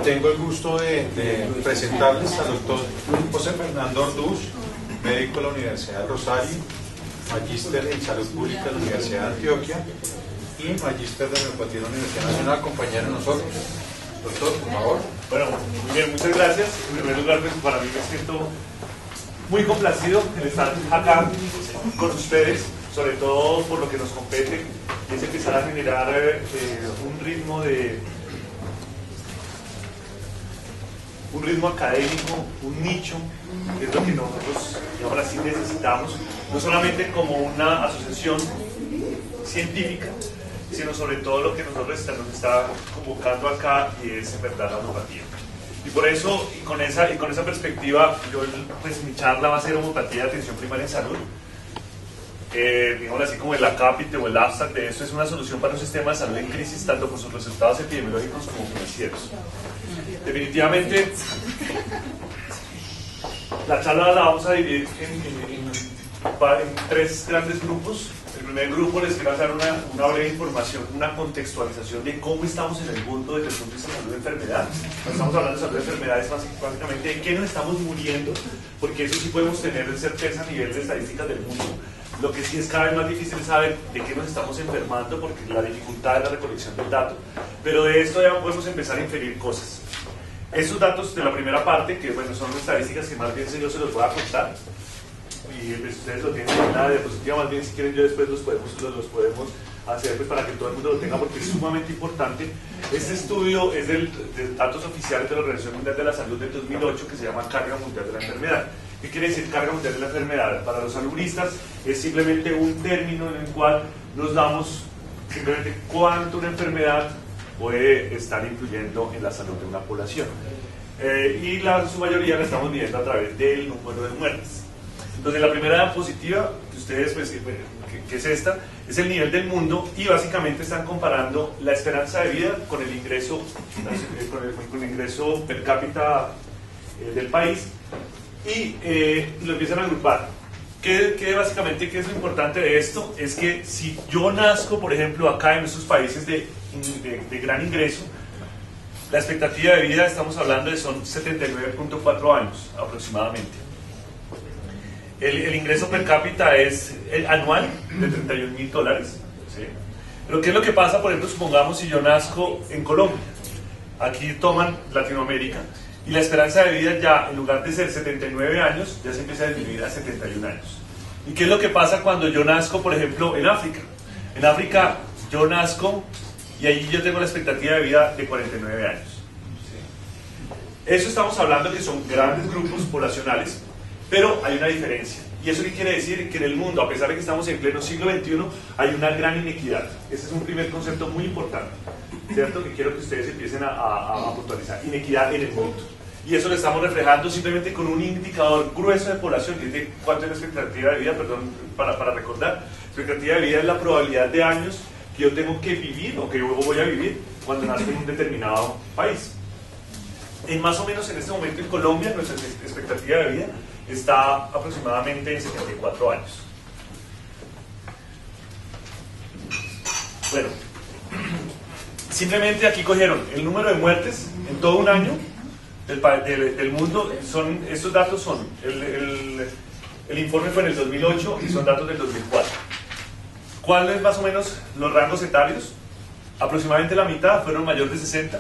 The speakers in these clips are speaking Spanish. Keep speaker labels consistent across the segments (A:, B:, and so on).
A: Tengo el gusto de presentarles al doctor José Fernando Orduz, médico de la Universidad del Rosario, magíster en Salud Pública de la Universidad de Antioquia y magíster de Homeopatía de la Universidad Nacional, acompañado de nosotros. Doctor, por favor.
B: Bueno, muy bien, muchas gracias. En primer lugar, pues, para mí me siento muy complacido en estar acá con ustedes, sobre todo por lo que nos compete, y es empezar a generar un ritmo académico, un nicho, que es lo que nosotros, digamos así, necesitamos, no solamente como una asociación científica, sino sobre todo lo que nosotros nos está convocando acá, y es en verdad la homeopatía. Y por eso, y con esa perspectiva, pues mi charla va a ser homeopatía de atención primaria en salud. Digamos así, como el acápite o el abstract de esto es una solución para un sistema de salud en crisis, tanto por sus resultados epidemiológicos como financieros. Definitivamente, la charla la vamos a dividir en tres grandes grupos. El primer grupo les quiero hacer una breve información, una contextualización de cómo estamos en el mundo desde el punto de vista de salud de enfermedad. Cuando estamos hablando de salud de enfermedades, básicamente de qué nos estamos muriendo, porque eso sí podemos tener certeza a nivel de estadísticas del mundo. Lo que sí es cada vez más difícil es saber de qué nos estamos enfermando, porque la dificultad de la recolección del dato. Pero de esto ya podemos empezar a inferir cosas. Esos datos de la primera parte, que bueno, son estadísticas que más bien yo se los voy a contar, y pues, ustedes lo tienen en la diapositiva, más bien si quieren yo después los podemos hacer pues, para que todo el mundo lo tenga, porque es sumamente importante. Este estudio es de datos oficiales de la Organización Mundial de la Salud del 2008, que se llama Carga Mundial de la Enfermedad. ¿Qué quiere decir carga mundial de la enfermedad? Para los saludistas es simplemente un término en el cual nos damos simplemente cuánto una enfermedad puede estar influyendo en la salud de una población. Y su mayoría la estamos midiendo a través del número de muertes. Entonces la primera diapositiva que ustedes, pues, que es esta, es el nivel del mundo, y básicamente están comparando la esperanza de vida con el ingreso, con el ingreso per cápita del país. Y lo empiezan a agrupar. Básicamente, ¿qué es lo importante de esto? Es que si yo nazco, por ejemplo, acá en estos países de gran ingreso, la expectativa de vida, estamos hablando de son 79.4 años aproximadamente. El ingreso per cápita es anual de $31.000, ¿sí? Pero ¿qué es lo que pasa? Por ejemplo, supongamos si yo nazco en Colombia, aquí toman Latinoamérica, y la esperanza de vida ya, en lugar de ser 79 años, ya se empieza a disminuir a 71 años. ¿Y qué es lo que pasa cuando yo nazco, por ejemplo, en África? En África yo nazco y allí yo tengo la expectativa de vida de 49 años. ¿Sí? Eso estamos hablando que son grandes grupos poblacionales, pero hay una diferencia. ¿Y eso qué quiere decir? Que en el mundo, a pesar de que estamos en pleno siglo XXI, hay una gran inequidad. Ese es un primer concepto muy importante, ¿cierto? Que quiero que ustedes empiecen a puntualizar. Inequidad en el mundo. Y eso lo estamos reflejando simplemente con un indicador grueso de población, que es de cuánto es la expectativa de vida, perdón, para recordar. La expectativa de vida es la probabilidad de años que yo tengo que vivir, o que yo voy a vivir, cuando nazco en un determinado país. Más o menos en este momento en Colombia, nuestra expectativa de vida está aproximadamente en 74 años. Bueno, simplemente aquí cogieron el número de muertes en todo un año del mundo. Estos datos son, el informe fue en el 2008 y son datos del 2004. ¿Cuáles más o menos los rangos etarios? Aproximadamente la mitad fueron mayores de 60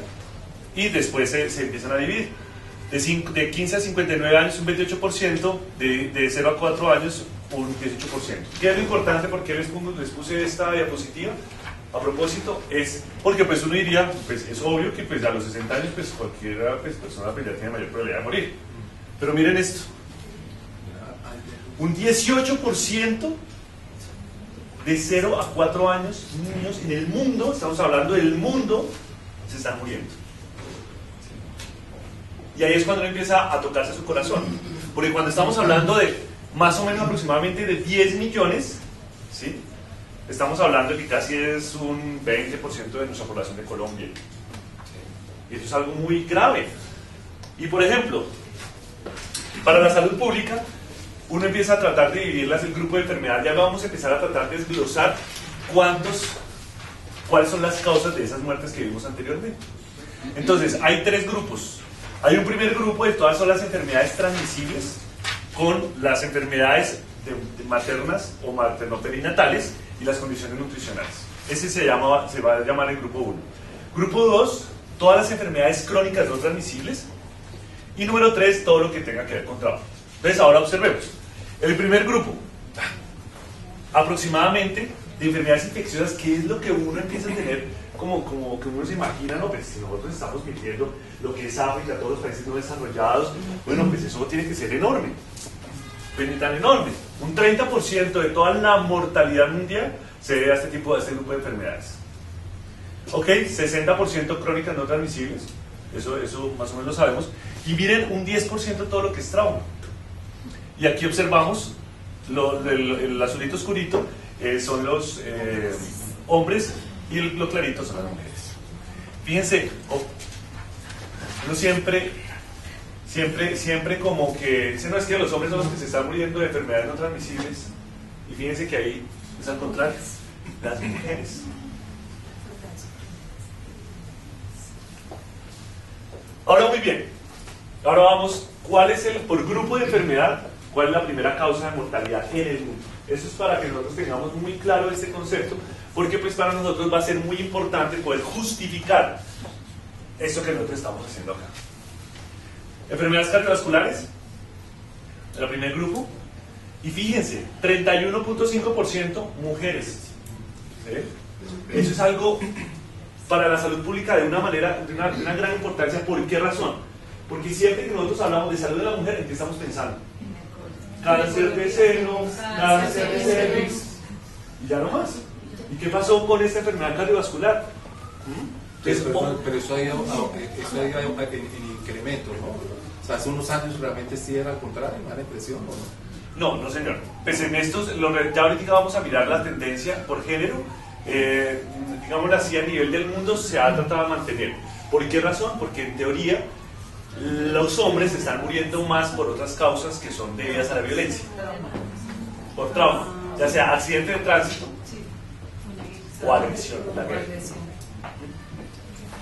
B: y después se empiezan a dividir. De 15 a 59 años un 28%, de 0 a 4 años un 18%. ¿Qué es lo importante? ¿Por qué les puse esta diapositiva? A propósito, es porque pues uno diría, pues es obvio que pues a los 60 años pues cualquier persona pues, ya tiene mayor probabilidad de morir. Pero miren esto, un 18% de 0 a 4 años, niños en el mundo, estamos hablando del mundo, se están muriendo. Y ahí es cuando uno empieza a tocarse su corazón, porque cuando estamos hablando de más o menos aproximadamente de 10 millones, ¿sí? Estamos hablando de que casi es un 20% de nuestra población de Colombia. Y eso es algo muy grave. Y por ejemplo, para la salud pública, uno empieza a tratar de dividirlas en grupo de enfermedad. Ya vamos a empezar a tratar de desglosar cuáles son las causas de esas muertes que vimos anteriormente. Entonces, hay tres grupos. Hay un primer grupo de todas son las enfermedades transmisibles, con las enfermedades maternas o materno-perinatales y las condiciones nutricionales. Ese se va a llamar el grupo 1. Grupo 2, todas las enfermedades crónicas no transmisibles. Y número 3, todo lo que tenga que ver con trauma. Entonces, ahora observemos. El primer grupo, aproximadamente, de enfermedades infecciosas, ¿qué es lo que uno empieza a tener como que uno se imagina? No, pues si nosotros estamos viviendo lo que es África, todos los países no desarrollados, bueno, pues eso tiene que ser enorme. Pues ni tan enorme. Un 30% de toda la mortalidad mundial se debe a este grupo de enfermedades. Ok, 60% crónicas no transmisibles, eso más o menos lo sabemos. Y miren, un 10% todo lo que es trauma. Y aquí observamos, el azulito oscurito son los hombres y lo clarito son las mujeres. Fíjense, uno siempre como que dice, no, es que los hombres son los que se están muriendo de enfermedades no transmisibles. Y fíjense que ahí es al contrario, las mujeres. Ahora muy bien, ahora vamos, ¿cuál es por grupo de enfermedad, cuál es la primera causa de mortalidad en el mundo? Eso es para que nosotros tengamos muy claro este concepto, porque pues para nosotros va a ser muy importante poder justificar esto que nosotros estamos haciendo acá. Enfermedades cardiovasculares, el primer grupo, y fíjense, 31.5% mujeres. ¿Sí? Eso es algo para la salud pública de una manera, de una gran importancia. ¿Por qué razón? Porque siempre que nosotros hablamos de salud de la mujer, ¿en qué estamos pensando? Cáncer de seno, cáncer de cervix, y ya no más. ¿Y qué pasó con esta enfermedad cardiovascular?
C: Pero eso ha ido en incremento, ¿no? O sea, hace unos años realmente sí era al contrario, me da la impresión, ¿no?
B: No, señor. Pues en estos, ya ahorita vamos a mirar la tendencia por género. Digámoslo así, a nivel del mundo se ha tratado de mantener. ¿Por qué razón? Porque en teoría los hombres están muriendo más por otras causas que son debidas a la violencia, por trauma, ya sea accidente de tránsito o agresión.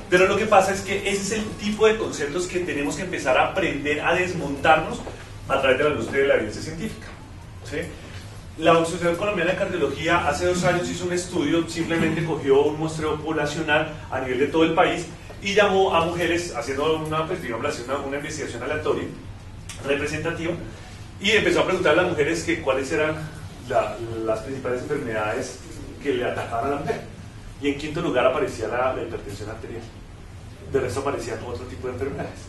B: Pero lo que pasa es que ese es el tipo de conceptos que tenemos que empezar a aprender a desmontarnos a través de la luz de la evidencia científica. ¿Sí? La Asociación Colombiana de Cardiología hace 2 años hizo un estudio, simplemente cogió un muestreo poblacional a nivel de todo el país y llamó a mujeres, haciendo una investigación aleatoria, representativa, y empezó a preguntar a las mujeres que cuáles eran las principales enfermedades que le atacaban a la mujer. Y en quinto lugar aparecía la hipertensión arterial. De resto aparecían otro tipo de enfermedades,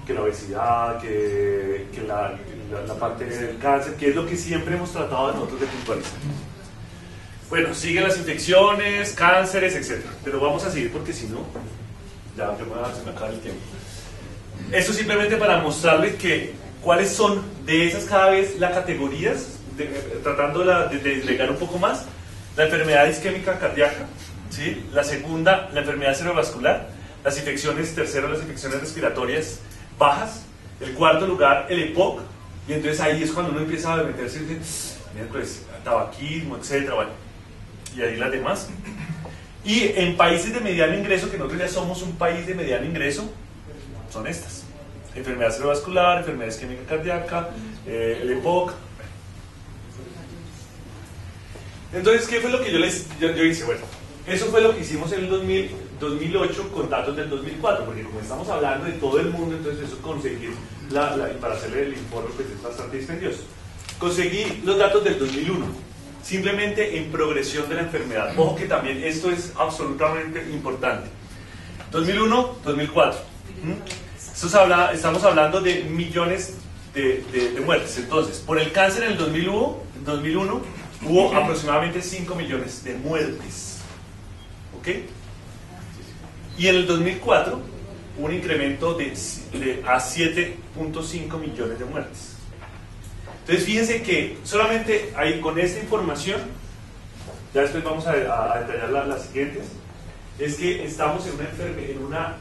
B: que la obesidad, que la parte del cáncer, que es lo que siempre hemos tratado de nosotros de puntualizar. Bueno, siguen las infecciones, cánceres, etc. Pero vamos a seguir porque si no, ya se me acaba el tiempo. Esto simplemente para mostrarles que cuáles son de esas cada vez las categorías, tratando de deslegar un poco más. La enfermedad isquémica cardíaca, ¿sí? La segunda, la enfermedad cerebrovascular, las infecciones, tercero, las infecciones respiratorias bajas, el cuarto lugar, el EPOC, y entonces ahí es cuando uno empieza a meterse y dice, miércoles, tabaquismo, etc. Bueno, y ahí las demás. Y en países de mediano ingreso, que nosotros ya somos un país de mediano ingreso, son estas: enfermedad cerebrovascular, enfermedad isquémica cardíaca, el EPOC. Entonces, ¿qué fue lo que yo hice? Bueno, eso fue lo que hicimos en el 2008 con datos del 2004, porque como estamos hablando de todo el mundo, entonces eso conseguir, para hacerle el informe pues es bastante dispendioso. Conseguí los datos del 2001, simplemente en progresión de la enfermedad. Ojo que también esto es absolutamente importante. 2001, 2004. Estamos hablando de millones de muertes. Entonces, por el cáncer en el 2001 hubo aproximadamente 5 millones de muertes. ¿Ok? Y en el 2004 hubo un incremento a 7.5 millones de muertes. Entonces fíjense que solamente ahí con esta información, ya después vamos a detallar las siguientes, es que estamos en una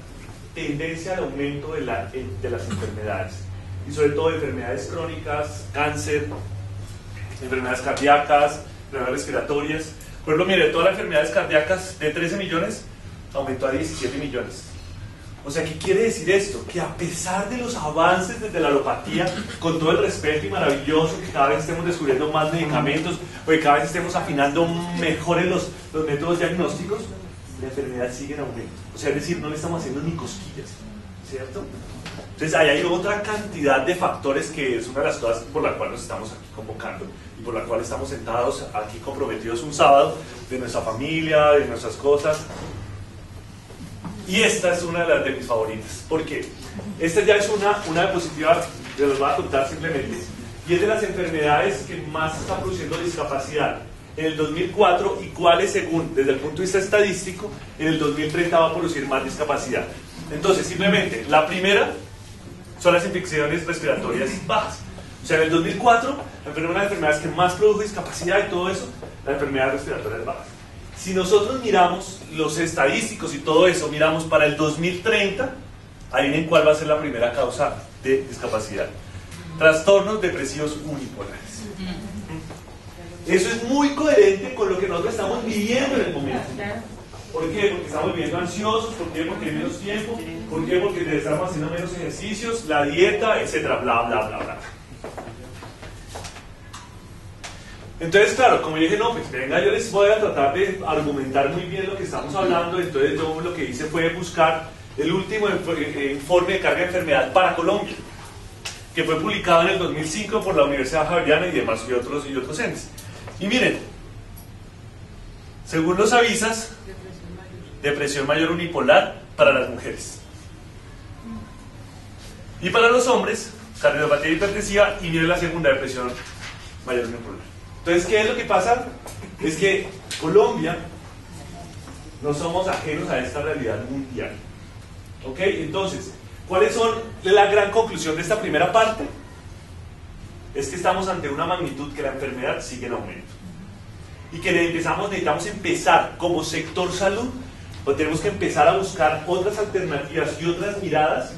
B: tendencia al aumento de las enfermedades, y sobre todo enfermedades crónicas, cáncer, enfermedades cardíacas, enfermedades respiratorias. Por ejemplo, mire, todas las enfermedades cardíacas de 13 millones aumentó a 17 millones. O sea, ¿qué quiere decir esto? Que a pesar de los avances desde la alopatía, con todo el respeto y maravilloso que cada vez estemos descubriendo más medicamentos, o que cada vez estemos afinando mejores los métodos diagnósticos, la enfermedad sigue en aumento. O sea, es decir, no le estamos haciendo ni cosquillas, ¿cierto? Entonces, ahí hay otra cantidad de factores que es una de las cosas por las cuales nos estamos aquí convocando y por la cual estamos sentados aquí comprometidos un sábado, de nuestra familia, de nuestras cosas. Y esta es una de mis favoritas. ¿Por qué? Esta ya es una diapositiva, les los voy a contar simplemente. Y es de las enfermedades que más está produciendo discapacidad en el 2004 y cuáles, según, desde el punto de vista estadístico, en el 2030 va a producir más discapacidad. Entonces, simplemente, la primera son las infecciones respiratorias bajas. O sea, en el 2004, una de las enfermedades que más produjo discapacidad y todo eso, las enfermedades respiratorias bajas. Si nosotros miramos los estadísticos y todo eso, miramos para el 2030, adivinen cuál va a ser la primera causa de discapacidad. Trastornos depresivos unipolares. Eso es muy coherente con lo que nosotros estamos viviendo en el momento. ¿Por qué? Porque estamos viviendo ansiosos. ¿Por qué? Porque hay menos tiempo. ¿Por qué? Porque estamos haciendo menos ejercicios, la dieta, etcétera, bla, bla, bla, bla. Entonces, claro, como yo dije, no, pues venga, yo les voy a tratar de argumentar muy bien lo que estamos hablando. Entonces yo lo que hice fue buscar el último informe de carga de enfermedad para Colombia, que fue publicado en el 2005 por la Universidad Javeriana y demás, y otros entes. Y miren, según los avisas, depresión mayor unipolar para las mujeres. Y para los hombres, cardiopatía hipertensiva, y miren la segunda, depresión mayor unipolar. Entonces, ¿qué es lo que pasa? Es que Colombia no somos ajenos a esta realidad mundial. ¿Ok? Entonces, ¿cuáles son la gran conclusión de esta primera parte? Es que estamos ante una magnitud que la enfermedad sigue en aumento. Y que necesitamos empezar como sector salud, pues tenemos que empezar a buscar otras alternativas y otras miradas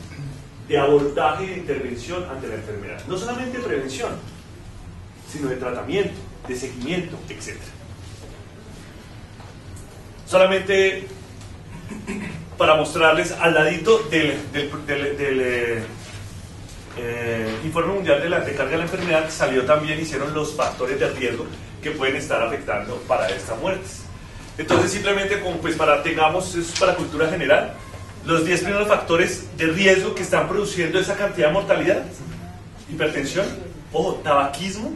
B: de abordaje y de intervención ante la enfermedad. No solamente prevención, sino de tratamiento, de seguimiento, etc. Solamente para mostrarles al ladito del Informe Mundial de Carga de la Enfermedad, salió también, hicieron los factores de riesgo que pueden estar afectando para estas muertes. Entonces, simplemente como pues tengamos, eso es para cultura general, los 10 primeros factores de riesgo que están produciendo esa cantidad de mortalidad: hipertensión, ojo, tabaquismo,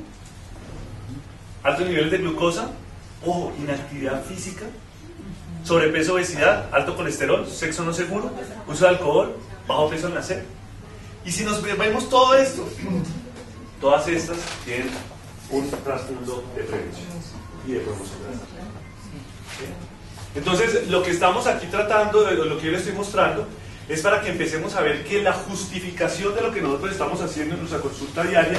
B: altos niveles de glucosa, ojo, inactividad física, sobrepeso, obesidad, alto colesterol, sexo no seguro, uso de alcohol, bajo peso al nacer. Y si nos vemos todo esto, todas estas tienen un trasfondo de prevención y de promoción de la salud. Entonces, lo que estamos aquí tratando, lo que yo les estoy mostrando, es para que empecemos a ver que la justificación de lo que nosotros estamos haciendo en nuestra consulta diaria,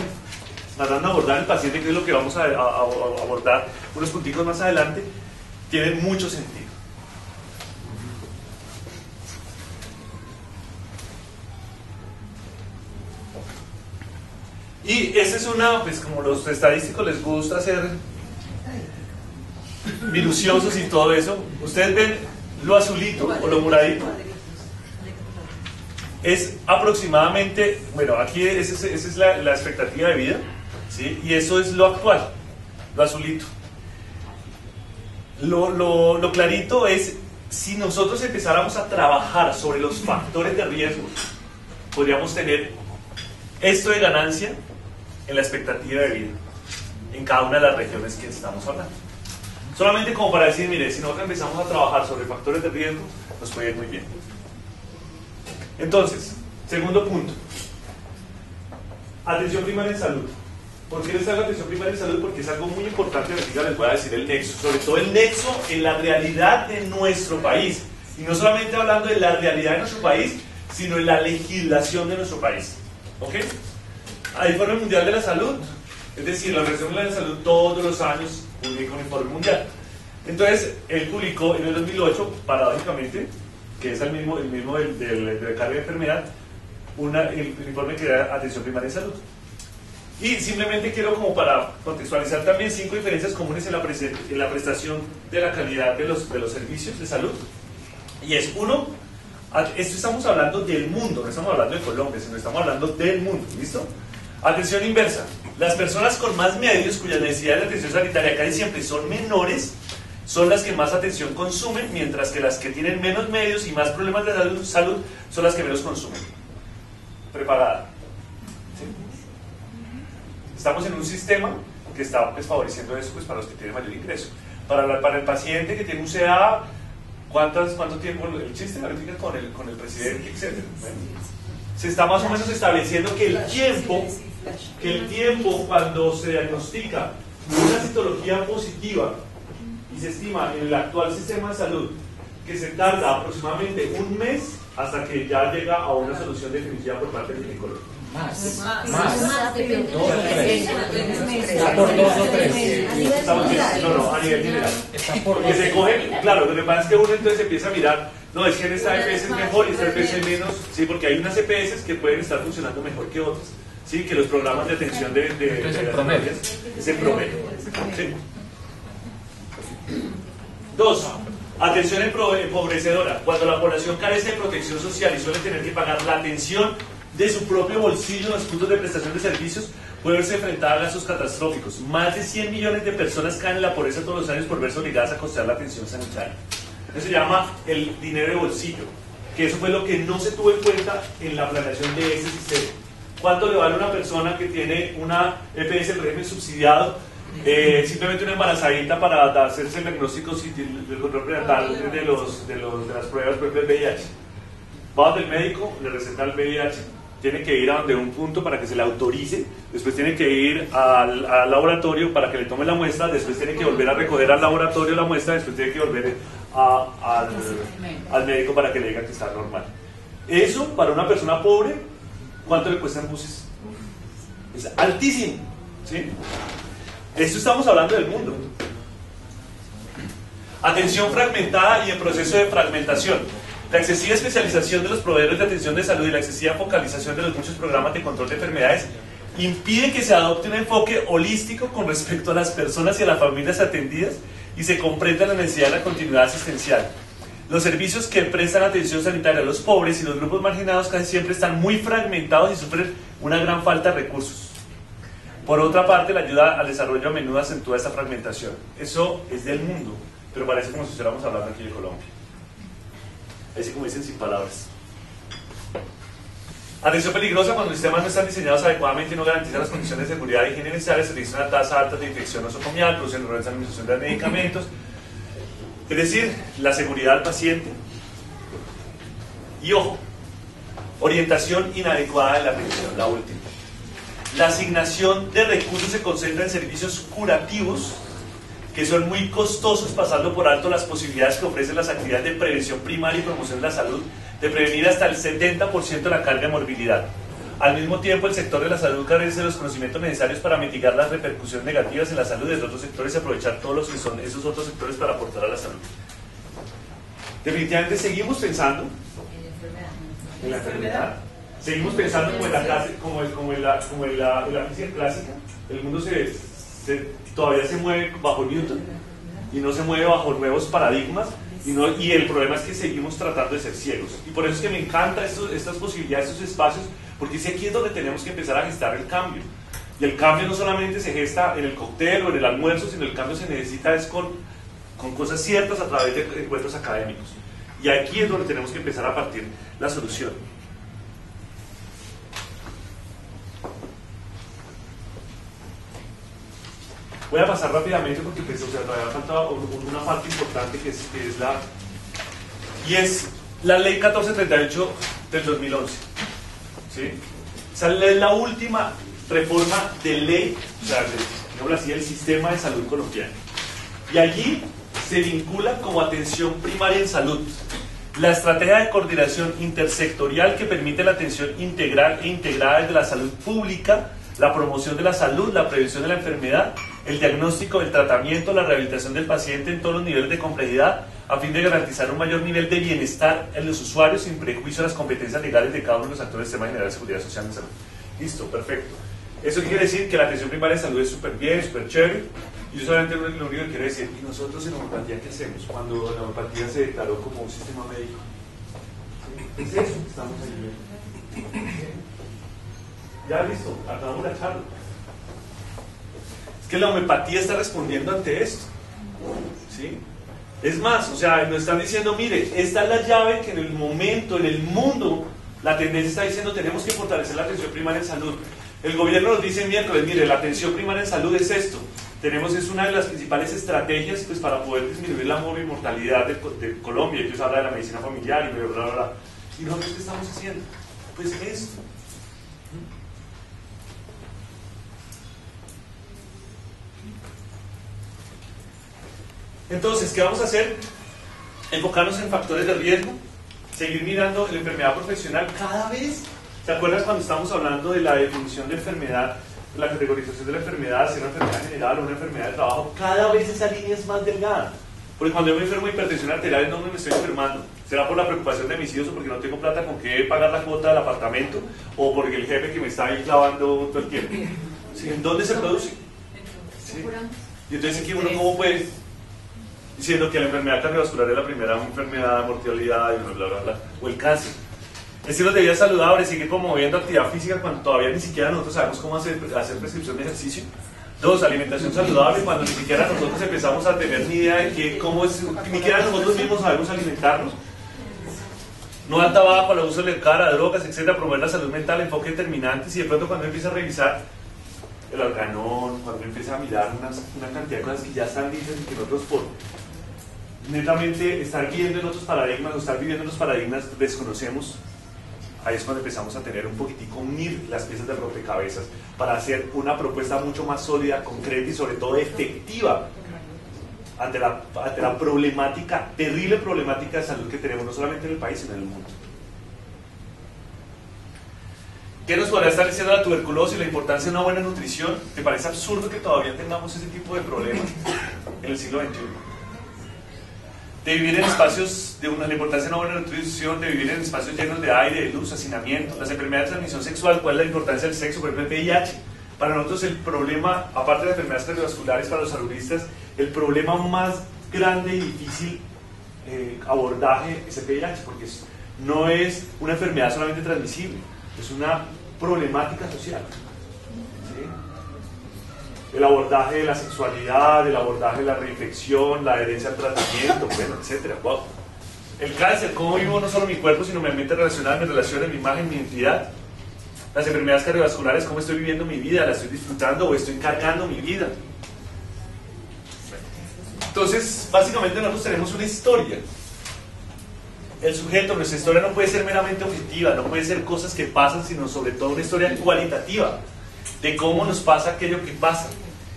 B: tratando de abordar el paciente, que es lo que vamos a abordar unos puntitos más adelante, tiene mucho sentido. Y esa es una, pues como los estadísticos les gusta ser minuciosos y todo eso, ustedes ven lo azulito o lo moradito, es aproximadamente, bueno, aquí esa es la expectativa de vida, ¿sí? Y eso es lo actual, lo azulito. Lo clarito es, si nosotros empezáramos a trabajar sobre los factores de riesgo, podríamos tener esto de ganancia en la expectativa de vida en cada una de las regiones que estamos hablando. Solamente como para decir, mire, si nosotros empezamos a trabajar sobre factores de riesgo, nos puede ir muy bien. Entonces, segundo punto, atención primaria en salud. ¿Por qué les hago atención primaria en salud? Porque es algo muy importante, ahorita les voy a decir el nexo, sobre todo el nexo en la realidad de nuestro país, y no solamente hablando de la realidad de nuestro país, sino en la legislación de nuestro país. ¿Ok? Al Informe Mundial de la Salud, es decir, la Organización Mundial de la Salud todos los años publica un informe mundial. Entonces, él publicó en el 2008, paradójicamente, que es el mismo de carga de enfermedad, el informe que da atención primaria en salud. Y simplemente quiero, como para contextualizar también, 5 diferencias comunes en la prestación de la calidad de los servicios de salud. Y es, 1, Esto estamos hablando del mundo, no estamos hablando de Colombia, sino estamos hablando del mundo, ¿listo? Atención inversa. Las personas con más medios, cuyas necesidades de atención sanitaria casi siempre son menores, son las que más atención consumen, mientras que las que tienen menos medios y más problemas de salud son las que menos consumen. Preparada. ¿Sí? Estamos en un sistema que está pues, favoreciendo eso pues, para los que tienen mayor ingreso. Para el paciente que tiene un CA, ¿cuánto tiempo? El chiste ahorita con el presidente, etc. Bueno, se está más o menos estableciendo que el tiempo cuando se diagnostica una citología positiva y se estima en el actual sistema de salud que se tarda aproximadamente un mes hasta que ya llega a una solución definitiva por parte del ginecólogo.
C: Más.
D: Depende.
C: 2 o 3.
D: Está por 2 o 3.
B: No, a nivel general. Porque se coge, claro, lo que pasa es que uno entonces empieza a mirar, no, es que en esta EPS es mejor y esta EPS es menos, sí, porque hay unas EPS que pueden estar funcionando mejor que otras, sí, que los programas de atención de
C: es el promedio.
B: Es el promedio. Sí. 2. Atención empobrecedora. Cuando la población carece de protección social y suele tener que pagar la atención de su propio bolsillo en los puntos de prestación de servicios, puede verse enfrentada a gastos catastróficos. Más de 100 millones de personas caen en la pobreza todos los años por verse obligadas a costear la atención sanitaria. Eso se llama el dinero de bolsillo, que eso fue lo que no se tuvo en cuenta en la planeación de ese sistema. ¿Cuánto le vale a una persona que tiene una EPS en régimen subsidiado? Simplemente una embarazadita para hacerse el diagnóstico del control prenatal de las pruebas propias del VIH. Va donde el médico, le receta el VIH, tiene que ir a donde un punto para que se le autorice, después tiene que ir al laboratorio para que le tome la muestra, después tiene que volver a recoger al laboratorio la muestra, después tiene que volver al médico para que le diga que está normal. Eso, para una persona pobre, ¿cuánto le cuesta en buses? Es altísimo, ¿sí? Esto estamos hablando del mundo. Atención fragmentada y en proceso de fragmentación. La excesiva especialización de los proveedores de atención de salud y la excesiva focalización de los muchos programas de control de enfermedades impide que se adopte un enfoque holístico con respecto a las personas y a las familias atendidas y se comprenda la necesidad de la continuidad asistencial. Los servicios que prestan atención sanitaria a los pobres y los grupos marginados casi siempre están muy fragmentados y sufren una gran falta de recursos. Por otra parte, la ayuda al desarrollo a menudo acentúa esta fragmentación. Eso es del mundo, pero parece como si estuviéramos hablando aquí de Colombia. Así como dicen sin palabras. Atención peligrosa: cuando los sistemas no están diseñados adecuadamente y no garantizan las condiciones de seguridad y higiene necesarias, se registra una tasa alta de infección nosocomial, producen errores en la administración de medicamentos. Es decir, la seguridad del paciente. Y ojo, orientación inadecuada de la atención, la última. La asignación de recursos se concentra en servicios curativos que son muy costosos, pasando por alto las posibilidades que ofrecen las actividades de prevención primaria y promoción de la salud, de prevenir hasta el 70% de la carga de morbilidad. Al mismo tiempo, el sector de la salud carece de los conocimientos necesarios para mitigar las repercusiones negativas en la salud de otros sectores y aprovechar todos los que son esos otros sectores para aportar a la salud. Definitivamente seguimos pensando en la enfermedad. Seguimos pensando como en la física clásica. El mundo todavía se mueve bajo Newton y no se mueve bajo nuevos paradigmas y el problema es que seguimos tratando de ser ciegos. Y por eso es que me encantan estas posibilidades, estos espacios, porque es aquí es donde tenemos que empezar a gestar el cambio. Y el cambio no solamente se gesta en el cóctel o en el almuerzo, sino el cambio se necesita es con cosas ciertas a través de encuentros académicos. Y aquí es donde tenemos que empezar a partir la solución. Voy a pasar rápidamente porque todavía falta una parte importante que es la ley 1438 del 2011. ¿Sí? Esa es la última reforma de ley, digamos así, del sistema de salud colombiano. Y allí se vincula como atención primaria en salud la estrategia de coordinación intersectorial que permite la atención integral e integrada desde la salud pública, la promoción de la salud, la prevención de la enfermedad, el diagnóstico, el tratamiento, la rehabilitación del paciente en todos los niveles de complejidad, a fin de garantizar un mayor nivel de bienestar en los usuarios sin prejuicio a las competencias legales de cada uno de los actores del sistema general de seguridad social en salud. Listo, perfecto. Eso quiere decir que la atención primaria de salud es súper bien, súper chévere. Y yo solamente lo único que quiero decir, ¿y nosotros en homeopatía qué hacemos cuando la homeopatía se declaró como un sistema médico? ¿Sí? Es eso que estamos ayudando. Ya listo, acabamos la charla. Es que la homeopatía está respondiendo ante esto. ¿Sí? Es más, o sea, nos están diciendo, mire, esta es la llave que en el momento, en el mundo, la tendencia está diciendo, tenemos que fortalecer la atención primaria en salud. El gobierno nos dice miércoles, mire, la atención primaria en salud es esto. Es una de las principales estrategias pues, para poder disminuir la mortalidad de Colombia. Ellos hablan de la medicina familiar y bla, bla, bla. ¿Y nosotros qué estamos haciendo? Pues esto. Entonces, ¿qué vamos a hacer? Enfocarnos en factores de riesgo, seguir mirando la enfermedad profesional cada vez. ¿Te acuerdas cuando estamos hablando de la definición de enfermedad, la categorización de la enfermedad, si es una enfermedad general o una enfermedad de trabajo? Cada vez esa línea es más delgada. Porque cuando yo me enfermo de hipertensión arterial, ¿en dónde me estoy enfermando? ¿Será por la preocupación de mis hijos o porque no tengo plata con qué pagar la cuota del apartamento? ¿O porque el jefe que me está ahí clavando todo el tiempo? ¿Sí? ¿En dónde se produce? ¿Sí? Y entonces aquí uno, ¿cómo puede? Diciendo que la enfermedad cardiovascular es la primera enfermedad de mortalidad y bla, bla, bla, o el cáncer. Estilos de vida saludables, sigue promoviendo actividad física cuando todavía ni siquiera nosotros sabemos cómo hacer prescripción de ejercicio. 2, alimentación saludable, cuando ni siquiera nosotros empezamos a tener ni idea de cómo es, ni siquiera nosotros mismos sabemos alimentarnos. No dar tabaco, al uso de cara, drogas, etcétera, promover la salud mental, enfoque determinantes, y de pronto cuando empieza a revisar el organón, cuando empieza a mirar una cantidad de cosas que ya están dichas y que nosotros por netamente estar viviendo en otros paradigmas o estar viviendo en los paradigmas desconocemos, ahí es cuando empezamos a tener un poquitico, unir las piezas del rompecabezas para hacer una propuesta mucho más sólida, concreta y sobre todo efectiva ante la problemática, terrible problemática de salud que tenemos no solamente en el país sino en el mundo. ¿Qué nos podrá estar diciendo la tuberculosis y la importancia de una buena nutrición? ¿Te parece absurdo que todavía tengamos ese tipo de problemas en el siglo XXI? De vivir en espacios, la importancia de una buena nutrición, de vivir en espacios llenos de aire, de luz, hacinamiento, las enfermedades de transmisión sexual, ¿cuál es la importancia del sexo? Por ejemplo, el VIH. Para nosotros el problema, aparte de las enfermedades cardiovasculares para los saludistas, el problema más grande y difícil abordaje es el VIH, porque no es una enfermedad solamente transmisible, es una problemática social. ¿Sí? El abordaje de la sexualidad, el abordaje de la reinfección, la adherencia al tratamiento, bueno, etcétera. Wow. El cáncer, cómo vivo no solo mi cuerpo, sino mi ambiente relacional, mi relación, mi imagen, mi identidad. Las enfermedades cardiovasculares, cómo estoy viviendo mi vida, la estoy disfrutando o estoy cargando mi vida. Entonces, básicamente nosotros tenemos una historia. El sujeto, nuestra historia no puede ser meramente objetiva, no puede ser cosas que pasan, sino sobre todo una historia cualitativa de cómo nos pasa aquello que pasa.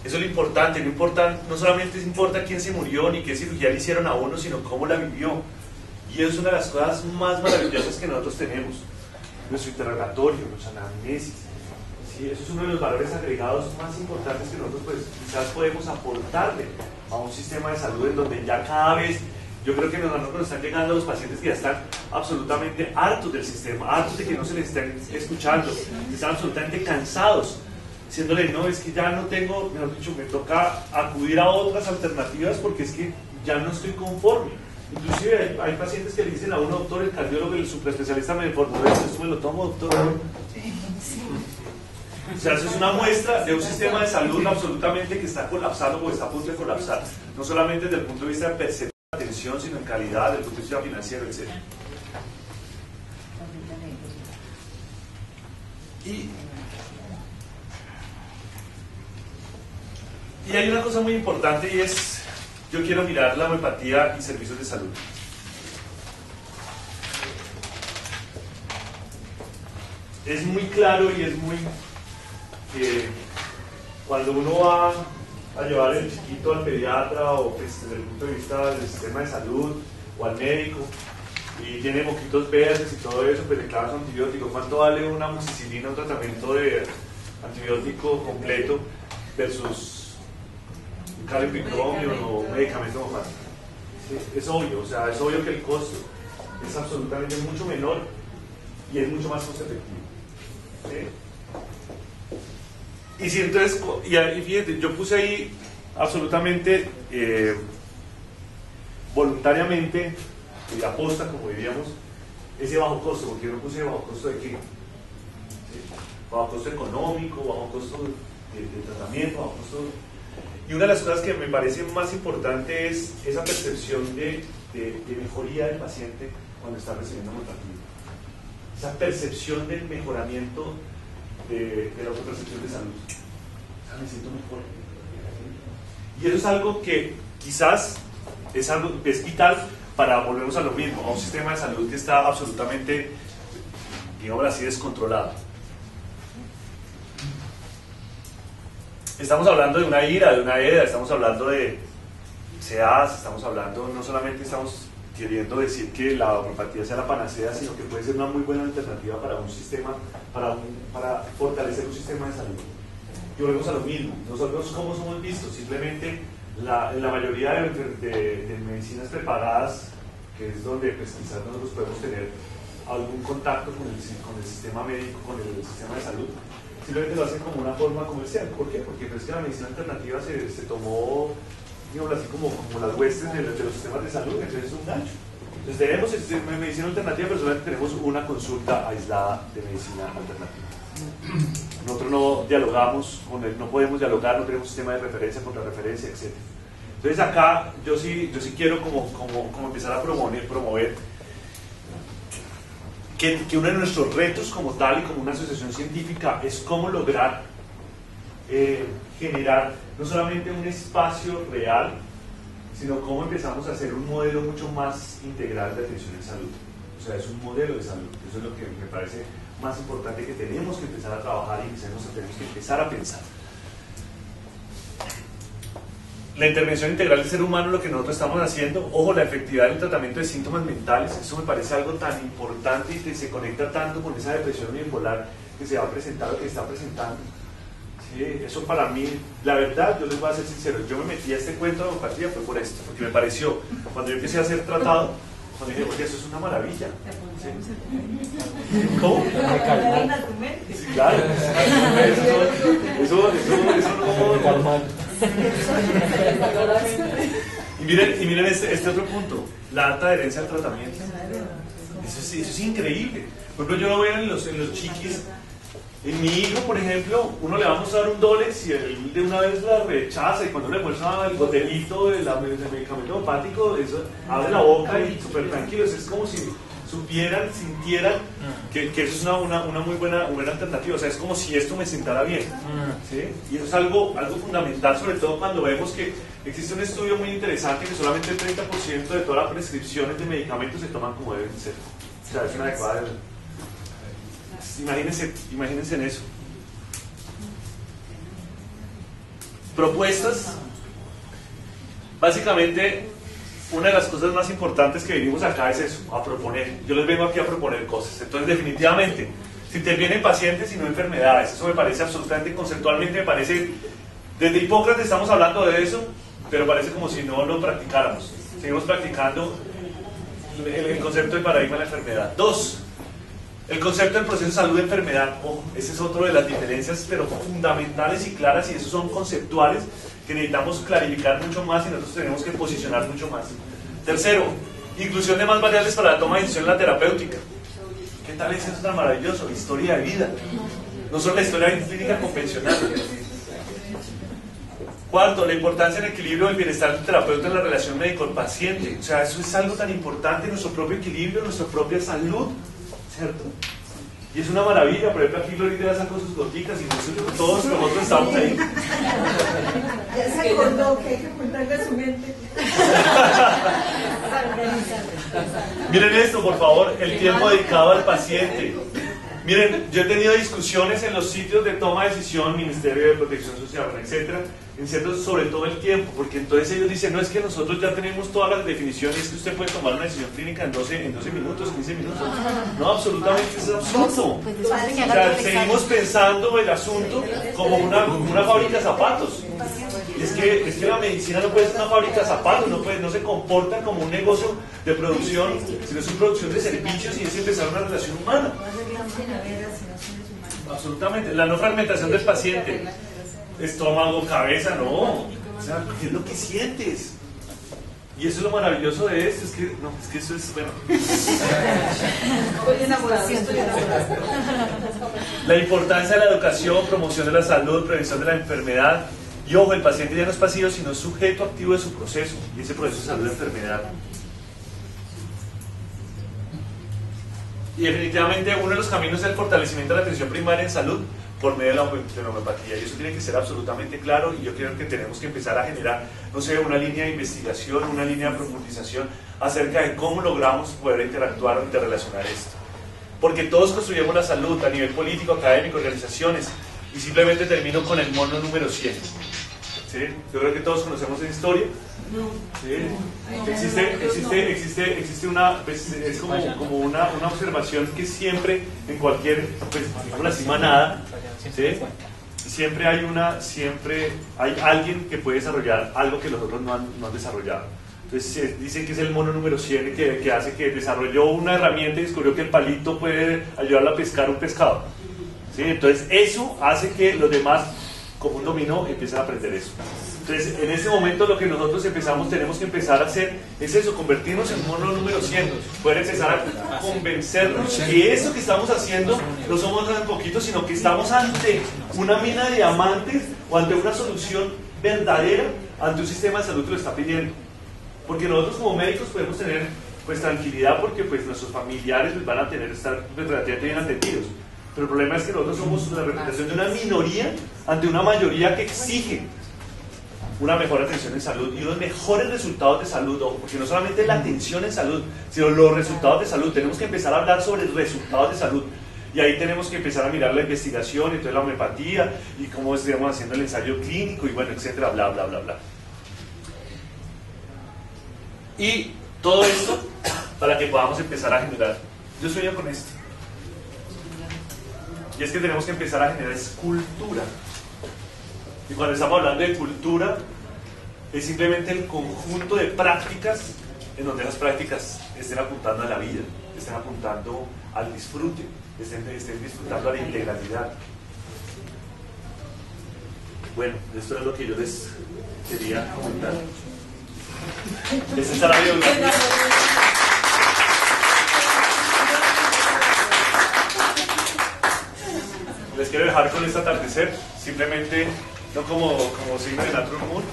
B: Eso es lo importante, no solamente importa quién se murió ni qué cirugía le hicieron a uno, sino cómo la vivió. Y eso es una de las cosas más maravillosas que nosotros tenemos. Nuestro interrogatorio, nuestra anamnesis. ¿Sí? Eso es uno de los valores agregados más importantes que nosotros pues, quizás podemos aportarle a un sistema de salud en donde ya cada vez, yo creo que nosotros nos están llegando los pacientes que ya están absolutamente hartos del sistema, hartos de que no se les estén escuchando, que están absolutamente cansados, diciéndole, no, es que ya no tengo, mejor dicho, me toca acudir a otras alternativas porque es que ya no estoy conforme. Inclusive hay pacientes que le dicen a uno, doctor, el cardiólogo, el superespecialista me informó de esto, me lo tomo, doctor. O sea, eso es una muestra de un sistema de salud absolutamente que está colapsando o está a punto de colapsar, no solamente desde el punto de vista de percepción de atención, sino en calidad, desde el punto de vista financiero, etc. Y hay una cosa muy importante y es, yo quiero mirar la homeopatía y servicios de salud. Es muy claro y es muy cuando uno va a llevar el chiquito al pediatra o pues, desde el punto de vista del sistema de salud o al médico y tiene moquitos verdes y todo eso, pues le clavas un antibiótico. ¿Cuánto vale una amoxicilina, un tratamiento de antibiótico completo versus un calipicromio o un medicamento normal? ¿Sí? Es obvio, o sea, es obvio que el costo es absolutamente mucho menor y es mucho más costo efectivo. ¿Sí? Y si entonces, y fíjate, yo puse ahí absolutamente voluntariamente y aposta, como diríamos, ese bajo costo, porque yo no puse bajo costo de qué, ¿sí? Bajo costo económico, bajo costo de tratamiento, bajo costo. Y una de las cosas que me parece más importante es esa percepción de mejoría del paciente cuando está recibiendo modafinil. Esa percepción del mejoramiento de la autopercepción de salud. O sea, me siento mejor. Y eso es algo que quizás es vital para volvernos a lo mismo, a un sistema de salud que está absolutamente, digamos así, descontrolado. Estamos hablando de una ira, de una EDA, estamos hablando de SEAS, estamos hablando, no solamente estamos queriendo decir que la homeopatía sea la panacea, sino que puede ser una muy buena alternativa para un sistema, para fortalecer un sistema de salud. Y volvemos a lo mismo, nosotros cómo somos vistos, simplemente en la mayoría de medicinas preparadas, que es donde pues, quizás nosotros podemos tener algún contacto con el sistema médico, con el sistema de salud, simplemente lo hacen como una forma comercial. ¿Por qué? Porque pues, que la medicina alternativa se tomó, digamos así, como las huestes de los sistemas de salud, entonces es un gancho. Entonces tenemos medicina alternativa, pero solamente tenemos una consulta aislada de medicina alternativa. Nosotros no dialogamos con él, no podemos dialogar, no tenemos sistema de referencia, contrarreferencia, etc. Entonces acá yo sí quiero como empezar a promover que uno de nuestros retos como tal y como una asociación científica es cómo lograr generar no solamente un espacio real, sino cómo empezamos a hacer un modelo mucho más integral de atención en salud. O sea, es un modelo de salud. Eso es lo que me parece más importante, que tenemos que empezar a trabajar y que tenemos que empezar a pensar. La intervención integral del ser humano, lo que nosotros estamos haciendo, ojo, la efectividad del tratamiento de síntomas mentales, eso me parece algo tan importante y que se conecta tanto con esa depresión bipolar que se va a presentar o que está presentando. Sí, eso para mí, la verdad, yo les voy a ser sincero, yo me metí a este cuento de homeopatía fue por esto, porque me pareció, cuando yo empecé a hacer tratado, cuando dije, oye, eso es una maravilla. ¿Sí? ¿Cómo? Sí, claro. Eso no. Y miren este otro punto, la alta adherencia al tratamiento. Eso es increíble. Por ejemplo, yo lo veo en los chiquis. En mi hijo, por ejemplo, uno le va a mostrar un Dolex y él de una vez la rechaza, y cuando le muestra el botelito del medicamento homeopático, eso abre la boca y súper tranquilo. Es como si supieran, sintieran que eso es una muy buena alternativa. O sea, es como si esto me sentara bien, ¿sí? Y eso es algo fundamental, sobre todo cuando vemos que existe un estudio muy interesante que solamente el 30% de todas las prescripciones de medicamentos se toman como deben ser. O sea, es una adecuada. Imagínense en eso. Propuestas. Básicamente, una de las cosas más importantes que venimos acá es eso, a proponer. Yo les vengo aquí a proponer cosas. Entonces, definitivamente, si intervienen pacientes y no enfermedades, eso me parece absolutamente, conceptualmente, me parece, desde Hipócrates estamos hablando de eso, pero parece como si no lo practicáramos. Seguimos practicando el concepto de paradigma de la enfermedad. 2. El concepto del proceso de salud-enfermedad, ese es otro de las diferencias, pero fundamentales y claras, y esos son conceptuales que necesitamos clarificar mucho más y nosotros tenemos que posicionar mucho más. 3. Inclusión de más variables para la toma de decisión en la terapéutica. ¿Qué tal es eso tan maravilloso? Historia de vida, no solo la historia clínica convencional. 4. La importancia del equilibrio del bienestar del terapeuta en la relación médico-paciente. O sea, eso es algo tan importante, nuestro propio equilibrio, nuestra propia salud, ¿cierto? Y es una maravilla. Por ejemplo, aquí Glorita ya sacó sus gotitas y todos nosotros estamos ahí.
D: Ya se acordó que hay que ocultarle su mente.
B: Miren esto, por favor, el tiempo dedicado al paciente. Miren, yo he tenido discusiones en los sitios de toma de decisión, Ministerio de Protección Social, etcétera, sobre todo el tiempo, porque entonces ellos dicen, no, es que nosotros ya tenemos todas las definiciones, es que usted puede tomar una decisión clínica en 12 minutos, 15 minutos. No, absolutamente es absurdo. O sea, seguimos pensando el asunto como una fábrica de zapatos. Y es que la medicina no puede ser una fábrica de zapatos, no se comporta como un negocio de producción, sino es una producción de servicios y es empezar una relación humana. Absolutamente. La no fragmentación del paciente, estómago, cabeza, no. O sea, ¿qué es lo que sientes? Y eso es lo maravilloso de esto, es que eso es, bueno.
D: Estoy enamorado, estoy enamorado.
B: La importancia de la educación, promoción de la salud, prevención de la enfermedad. Y ojo, el paciente ya no es pasivo, sino es sujeto activo de su proceso. Y ese proceso es salud y enfermedad. Y definitivamente uno de los caminos es el fortalecimiento de la atención primaria en salud por medio de la homeopatía, y eso tiene que ser absolutamente claro, y yo creo que tenemos que empezar a generar, no sé, una línea de investigación, una línea de profundización acerca de cómo logramos poder interactuar o interrelacionar esto. Porque todos construyamos la salud a nivel político, académico, organizaciones, y simplemente termino con el mono número 100. ¿Sí? Yo creo que todos conocemos esa historia. ¿Sí? Existe una, pues, es como una observación que siempre, en cualquier, pues, digamos así, manada, ¿sí? siempre hay alguien que puede desarrollar algo que los otros no han desarrollado. Entonces dicen que es el mono número 100 que hace que desarrolló una herramienta y descubrió que el palito puede ayudarle a pescar un pescado. ¿Sí? Entonces eso hace que los demás, como un dominó, empiecen a aprender eso. Entonces, en ese momento lo que nosotros tenemos que empezar a hacer es eso, convertirnos en mono número 100, poder empezar a convencernos que eso que estamos haciendo no somos tan poquitos, sino que estamos ante una mina de diamantes o ante una solución verdadera, ante un sistema de salud que lo está pidiendo. Porque nosotros como médicos podemos tener pues tranquilidad porque pues nuestros familiares les van a estar relativamente bien atendidos. Pero el problema es que nosotros somos la representación de una minoría ante una mayoría que exige una mejor atención en salud y unos mejores resultados de salud, porque no solamente la atención en salud, sino los resultados de salud. Tenemos que empezar a hablar sobre resultados de salud, y ahí tenemos que empezar a mirar la investigación, entonces la homeopatía, y cómo estamos haciendo el ensayo clínico, y bueno, etcétera, bla, bla, bla, bla. Y todo esto para que podamos empezar a generar. Yo sueño con esto. Y es que tenemos que empezar a generar cultura. Y cuando estamos hablando de cultura, es simplemente el conjunto de prácticas en donde las prácticas estén apuntando a la vida, estén apuntando al disfrute, estén disfrutando a la integralidad. Bueno, esto es lo que yo les quería comentar. Esta es la biografía. Les quiero dejar con este atardecer, simplemente no como signo de Natural Moon,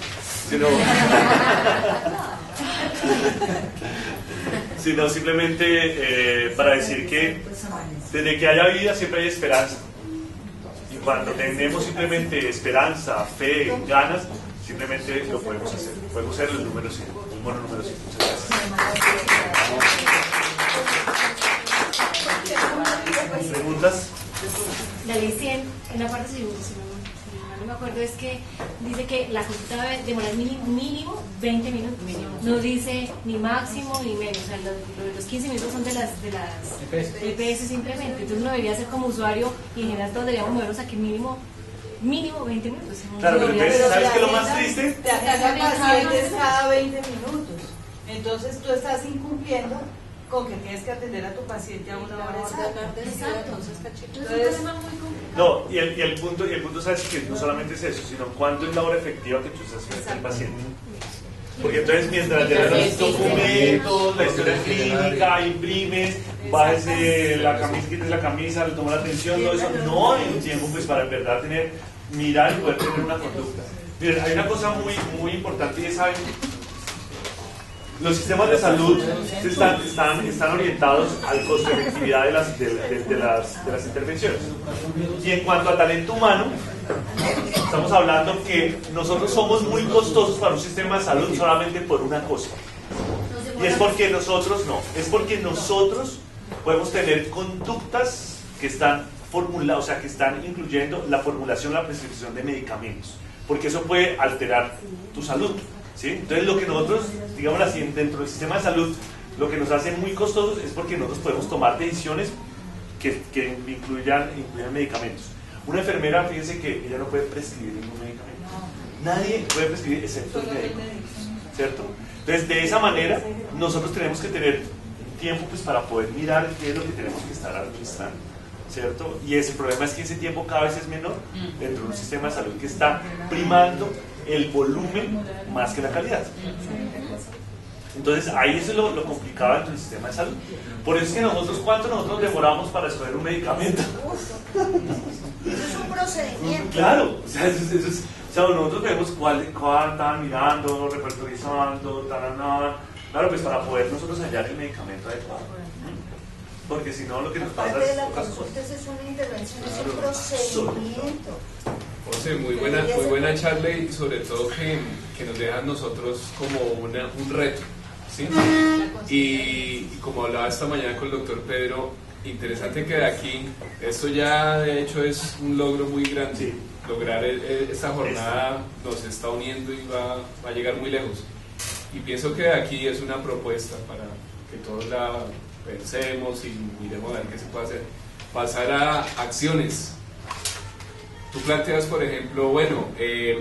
B: sino simplemente para decir que desde que haya vida siempre hay esperanza. Y cuando tenemos simplemente esperanza, fe, ganas, simplemente lo podemos hacer. Podemos ser el número 100, el mono número 100. Muchas gracias. ¿Preguntas?
E: La ley 100, en la parte si no me acuerdo, es que dice que la consulta debe demorar mínimo 20 minutos. No dice ni máximo ni menos. O sea, los 15 minutos son de las EPS simplemente. Entonces uno debería ser como usuario y en general todos deberíamos movernos aquí mínimo 20 minutos.
B: Claro, pero ¿sabes qué es lo más triste?
D: Te atacan pacientes cada 20 minutos. Entonces tú estás incumpliendo con que tienes que atender a tu paciente a una hora exacta.
E: Exacto.
D: Entonces,
B: No, y el punto, ¿sabes? Que no solamente es eso, sino cuánto es la hora efectiva que tú estás frente al paciente. Porque entonces mientras te dan los documentos, la historia clínica, imprimes, bajes la camisa, quites la camisa, le tomas la atención, todo eso, no hay un tiempo pues para en verdad mirar y poder tener una conducta. Miren, hay una cosa muy importante y es algo. Los sistemas de salud están orientados al costo de efectividad de las intervenciones. Y en cuanto a talento humano, estamos hablando que nosotros somos muy costosos para un sistema de salud solamente por una cosa. Y es porque nosotros podemos tener conductas que están formuladas, o sea, que están incluyendo la formulación, la prescripción de medicamentos. Porque eso puede alterar tu salud. ¿Sí? Entonces lo que nosotros, digamos así, dentro del sistema de salud, lo que nos hace muy costosos es porque nosotros podemos tomar decisiones que incluyan medicamentos. Una enfermera, fíjense que ella no puede prescribir ningún medicamento. Nadie puede prescribir excepto el médico, ¿cierto? Entonces de esa manera nosotros tenemos que tener tiempo pues, para poder mirar qué es lo que tenemos que estar administrando, ¿cierto? Y el problema es que ese tiempo cada vez es menor dentro de un sistema de salud que está primando el volumen más que la calidad. Entonces ahí eso es lo complicado dentro del sistema de salud. Por eso es que nosotros, ¿cuánto nosotros demoramos para escoger un medicamento?
F: Eso es un procedimiento.
B: Claro, o sea, nosotros vemos cuál estaban mirando, repertorizando, claro, pues para poder nosotros hallar el medicamento adecuado. Porque si no, lo que nos pasa
F: Parte de
B: es
F: la
B: otras
F: consulta
B: cosas.
F: es una intervención, es un procedimiento.
G: José, muy buena charla y sobre todo que nos deja a nosotros como un reto, ¿sí? Y como hablaba esta mañana con el doctor Pedro, interesante que de aquí, esto ya de hecho es un logro muy grande.
B: Sí.
G: Lograr esta jornada nos está uniendo y va a llegar muy lejos. Y pienso que de aquí es una propuesta para que todos la pensemos y miremos a ver qué se puede hacer. Pasar a acciones. Tú planteas, por ejemplo, bueno,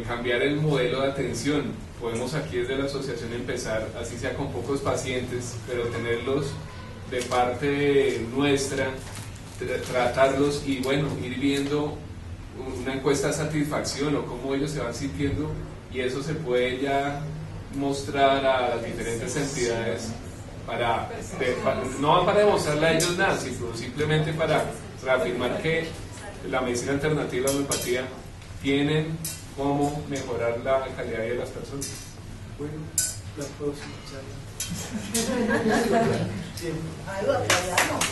G: cambiar el modelo de atención. Podemos aquí desde la asociación empezar, así sea con pocos pacientes, pero tenerlos de parte nuestra, tratarlos y bueno, ir viendo una encuesta de satisfacción o cómo ellos se van sintiendo, y eso se puede ya mostrar a las diferentes entidades no para demostrarle a ellos nada, sino simplemente para reafirmar que la medicina alternativa y la homeopatía tienen cómo mejorar la calidad de vida de las personas. Bueno, la próxima charla.
F: Algo apoyamos.